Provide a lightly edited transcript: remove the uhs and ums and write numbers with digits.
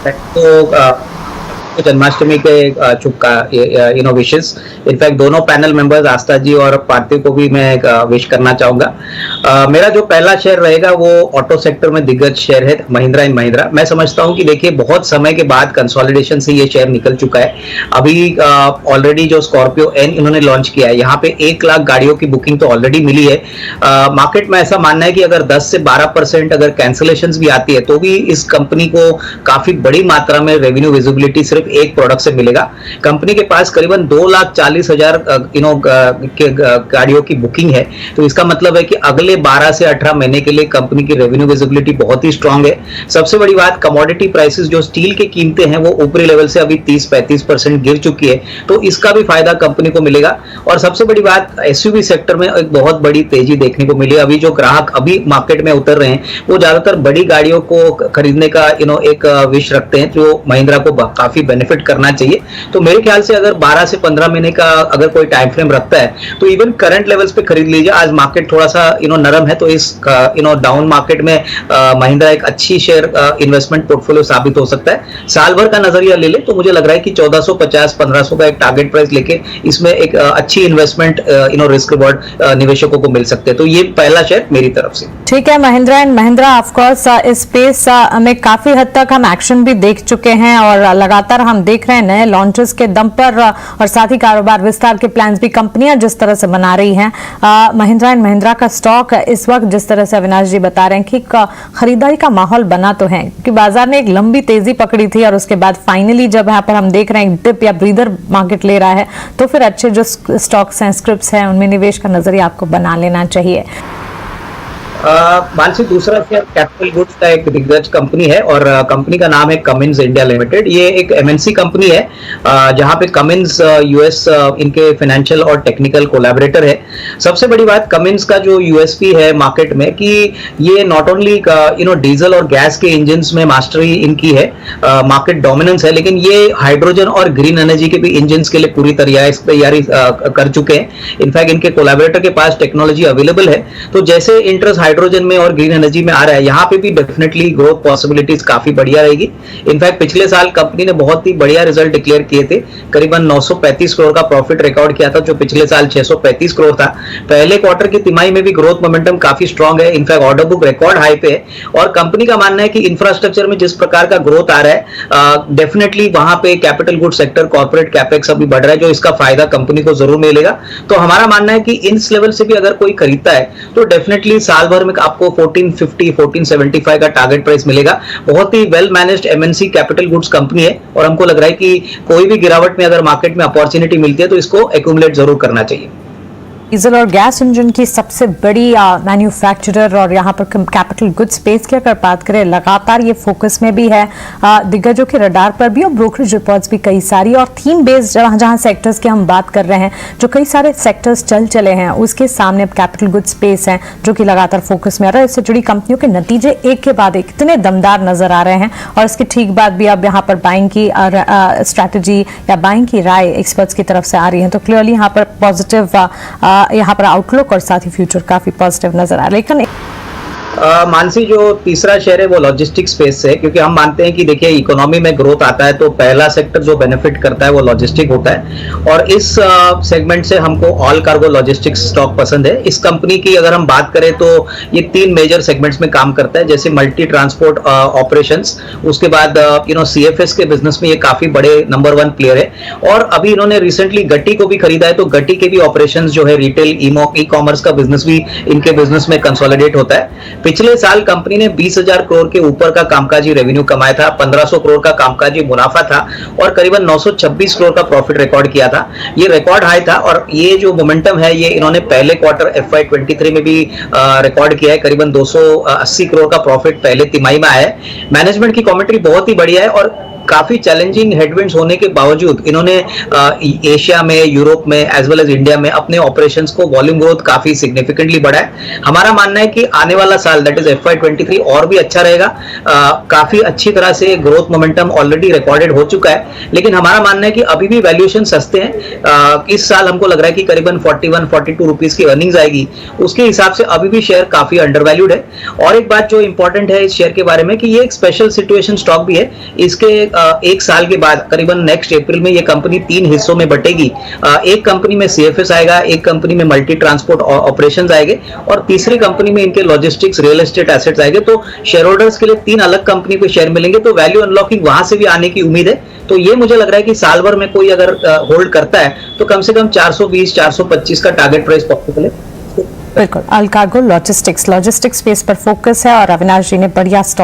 तो जन्माष्टमी के शुभका विशेष। इनफैक्ट दोनों पैनल मेंबर्स आस्था जी और पार्थिव को भी मैं विश करना चाहूंगा। मेरा जो पहला शेयर रहेगा वो ऑटो सेक्टर में दिग्गज शेयर है महिंद्रा एंड महिंद्रा। मैं समझता हूं कि देखिए बहुत समय के बाद कंसोलिडेशन से ये शेयर निकल चुका है। अभी ऑलरेडी जो स्कॉर्पियो एन इन्होंने लॉन्च किया है, यहाँ पे 1 लाख गाड़ियों की बुकिंग तो ऑलरेडी मिली है। मार्केट में ऐसा मानना है कि अगर 10 से 12% अगर कैंसिलेशन भी आती है तो भी इस कंपनी को काफी बड़ी मात्रा में रेवेन्यू विजिबिलिटी सिर्फ एक प्रोडक्ट से मिलेगा। कंपनी के पास करीबन 2,40,000 गाड़ियों की बुकिंग है, तो इसका मतलब है कि अगले 12 से 18 महीने के लिए कंपनी की रेवेन्यू विजिबिलिटी बहुत ही स्ट्रांग है। सबसे बड़ी बात, कमोडिटी प्राइसेस जो स्टील की कीमतें हैं वो ऊपरी लेवल से अभी 30-35% गिर चुकी है, तो इसका भी फायदा कंपनी को मिलेगा। और सबसे बड़ी बात, एसयूवी सेक्टर में एक बहुत बड़ी तेजी देखने को मिली। अभी जो ग्राहक अभी मार्केट में उतर रहे हैं वो ज्यादातर बड़ी गाड़ियों को खरीदने का एक विश रखते हैं, जो महिंद्रा को काफी बेनिफिट करना चाहिए। तो मेरे ख्याल से अगर 12 से 15 महीने का अगर कोई टाइम फ्रेम रखता है तो इवन करंट लेवल्स पे खरीद लीजिए। आज मार्केट थोड़ा सा नरम है, तो इस डाउन मार्केट में महिंद्रा एक अच्छी शेयर इन्वेस्टमेंट पोर्टफोलियो साबित हो सकता है। साल भर का नजरिया ले ले तो मुझे लग रहा है कि 1450-1500 का एक टारगेट प्राइस लेके इसमें एक अच्छी इन्वेस्टमेंट रिस्क रिवॉर्ड निवेशकों को मिल सकते हैं। तो ये पहला शेयर मेरी तरफ से। ठीक है, Mahindra and Mahindra of course इस स्पेस में काफी हद तक हम एक्शन भी देख चुके हैं और लगातार हम देख रहे हैं नए लॉन्चेस के दम पर और साथ ही कारोबार विस्तार के प्लान्स भी कंपनियां जिस तरह से बना रही हैं। महिंद्रा एंड महिंद्रा का स्टॉक इस वक्त जिस तरह से अविनाश जी बता रहे हैं कि खरीदारी का माहौल बना तो है, क्योंकि बाजार ने एक लंबी तेजी पकड़ी थी और उसके बाद फाइनली जब यहाँ पर हम देख रहे हैं डिप या ब्रीदर मार्केट ले रहा है, तो फिर अच्छे जो स्टॉक्स हैं, स्क्रिप्ट्स हैं, उनमें निवेश का नजरिया आपको बना लेना चाहिए। मानसी, दूसरा शेयर कैपिटल गुड्स का एक दिग्गज कंपनी है और कंपनी का नाम है कमिंस इंडिया लिमिटेड। ये एक एमएनसी कंपनी है जहां पे कमिंस यूएस इनके फाइनेंशियल और टेक्निकल कोलैबोरेटर है। सबसे बड़ी बात, कमिंस का जो यूएसपी है मार्केट में कि ये नॉट ओनली डीजल और गैस के इंजन्स में मास्टरी इनकी है, मार्केट डोमिनेंस है, लेकिन ये हाइड्रोजन और ग्रीन एनर्जी के भी इंजन्स के लिए पूरी तैयारी कर चुके हैं। इनफैक्ट इनके कोलैबोरेटर के पास टेक्नोलॉजी अवेलेबल है। तो जैसे इंटरेस्ट हाइड्रोजन में और ग्रीन एनर्जी में आ रहा है, यहाँ पे भी डेफिनेटली ग्रोथ पॉसिबिलिटीज काफी बढ़िया रहेगी। इनफैक्ट पिछले साल कंपनी ने बहुत ही बढ़िया रिजल्ट डिक्लेयर किए थे, करीबन 935 करोड़ का प्रॉफिट रिकॉर्ड किया था, जो पिछले साल 635 करोड़ था। पहले क्वार्टर की तिमाही में भी ग्रोथ मोमेंटम काफी स्ट्रांग है। In fact order book record high पे है और कंपनी का मानना है कि इंफ्रास्ट्रक्चर में जिस प्रकार का ग्रोथ आ रहा है, डेफिनेटली वहां पे capital good sector, corporate capex अभी बढ़ रहा है, जो इसका फायदा कंपनी को जरूर मिलेगा। तो हमारा मानना है कि इस लेवल से भी अगर कोई खरीदता है तो डेफिनेटली साल भर में आपको 1450, 1475 का टारगेट प्राइस मिलेगा। बहुत ही well managed MNC capital goods company है और हमको लग रहा है कि कोई भी गिरावट में अगर मार्केट में अपॉर्चुनिटी मिलती है तो इसको एक्यूमुलेट जरूर करना चाहिए। डीजल और गैस इंजन की सबसे बड़ी मैन्युफैक्चरर और यहाँ पर कैपिटल गुड्स स्पेस की अगर बात करें, लगातार ये फोकस में भी है, दिग्गजों के रडार पर भी और ब्रोकरेज रिपोर्ट्स भी कई सारी और थीम बेस्ड जहाँ सेक्टर्स की हम बात कर रहे हैं, जो कई सारे सेक्टर्स चले हैं, उसके सामने कैपिटल गुड्स स्पेस है जो कि लगातार फोकस में आ रहा है। इससे जुड़ी कंपनियों के नतीजे एक के बाद एक इतने दमदार नजर आ रहे हैं और इसके ठीक बाद भी अब यहाँ पर बाइंग की स्ट्रैटेजी या बाइंग की राय एक्सपर्ट्स की तरफ से आ रही है। तो क्लियरली यहाँ पर पॉजिटिव यहाँ पर आउटलुक और साथ ही फ्यूचर काफी पॉजिटिव नजर आ रहा है। लेकिन मानसी, जो तीसरा शेयर है वो लॉजिस्टिक्स स्पेस से है, क्योंकि हम मानते हैं कि देखिए इकोनॉमी में ग्रोथ आता है तो पहला सेक्टर जो बेनिफिट करता है वो लॉजिस्टिक होता है और इस सेगमेंट से हमको ऑल कार्गो लॉजिस्टिक्स स्टॉक पसंद है। इस कंपनी की अगर हम बात करें तो ये 3 मेजर सेगमेंट्स में काम करता है, जैसे मल्टी ट्रांसपोर्ट ऑपरेशंस, उसके बाद सीएफएस के बिजनेस में ये काफी बड़े नंबर 1 प्लेयर है और अभी इन्होंने रिसेंटली गट्टी को भी खरीदा है, तो गट्टी के भी ऑपरेशंस जो है रिटेल ई कॉमर्स का बिजनेस भी इनके बिजनेस में कंसोलिडेट होता है। पिछले साल कंपनी ने 20,000 करोड़ के ऊपर का कामकाजी रेवेन्यू कमाया था, 1500 करोड़ का कामकाजी मुनाफा था और करीबन 926 करोड़ का प्रॉफिट रिकॉर्ड किया था। ये रिकॉर्ड हाई था और ये जो मोमेंटम है ये इन्होंने पहले क्वार्टर FY23 में भी रिकॉर्ड किया है। करीबन 280 करोड़ का प्रॉफिट पहले तिमाही में आया है। मैनेजमेंट की कमेंट्री बहुत ही बढ़िया है और काफी चैलेंजिंग हेडविंड्स होने के बावजूद इन्होंने एशिया में, यूरोप में एज वेल एज इंडिया में अपने ऑपरेशंस को वॉल्यूम ग्रोथ काफी सिग्निफिकेंटली बढ़ाया है। हमारा मानना है कि आने वाला साल साल दैट इज FY23 और भी अच्छा रहेगा। काफी अच्छी तरह से ग्रोथ मोमेंटम ऑलरेडी रिकॉर्डेड हो चुका है, लेकिन हमारा मानना है कि अभी भी वैल्यूएशन सस्ते हैं। इस साल हमको लग रहा है कि करीबन 41-42 रुपीस की अर्निंग्स आएगी, उसके हिसाब से अभी भी शेयर काफी अंडरवैल्यूड है। और एक बात जो इंपॉर्टेंट है इस शेयर के बारे में कि ये एक स्पेशल सिचुएशन स्टॉक भी है। इसके एक साल के बाद करीबन नेक्स्ट अप्रैल में ये कंपनी 3 हिस्सों में बटेगी। एक कंपनी में CFS आएगा, एक कंपनी में मल्टी ट्रांसपोर्ट ऑपरेशंस आएंगे और तीसरी कंपनी में इनके लॉजिस्टिक्स रियल एस्टेट एसेट्स आएंगे। तो शेयर होल्डर्स के लिए 3 अलग कंपनी पे शेयर मिलेंगे, तो वैल्यू अनलॉकिंग वहां से भी आने की उम्मीद है। तो ये मुझे लग रहा है कि साल भर में कोई अगर होल्ड करता है तो कम से कम 420-425 का टारगेट प्राइस पॉसिबल है। बिल्कुल, अल्कार्गो लॉजिस्टिक्स स्पेस पर फोकस है और अविनाश जी ने बढ़िया स्टॉक